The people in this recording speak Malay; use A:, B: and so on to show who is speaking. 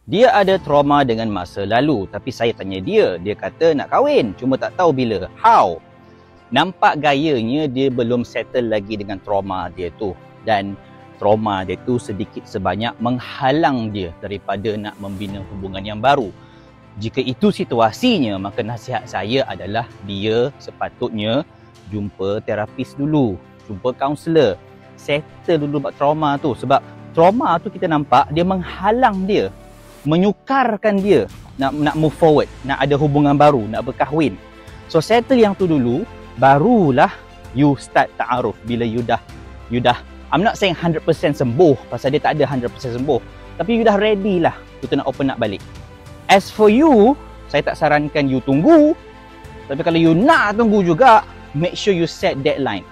A: Dia ada trauma dengan masa lalu, tapi saya tanya dia kata nak kahwin, cuma tak tahu bila. How? Nampak gayanya dia belum settle lagi dengan trauma dia tu, dan trauma dia tu sedikit sebanyak menghalang dia daripada nak membina hubungan yang baru. Jika itu situasinya, maka nasihat saya adalah dia sepatutnya jumpa terapis dulu, jumpa kaunselor, settle dulu buat trauma tu. Sebab trauma tu kita nampak dia menghalang dia, menyukarkan dia nak move forward, nak ada hubungan baru, nak berkahwin. So settle yang tu dulu, barulah you start ta'aruf. Bila you dah I'm not saying 100% sembuh, pasal dia tak ada 100% sembuh, tapi you dah ready lah untuk nak open up balik. As for you, saya tak sarankan you tunggu, tapi kalau you nak tunggu juga, make sure you set deadline.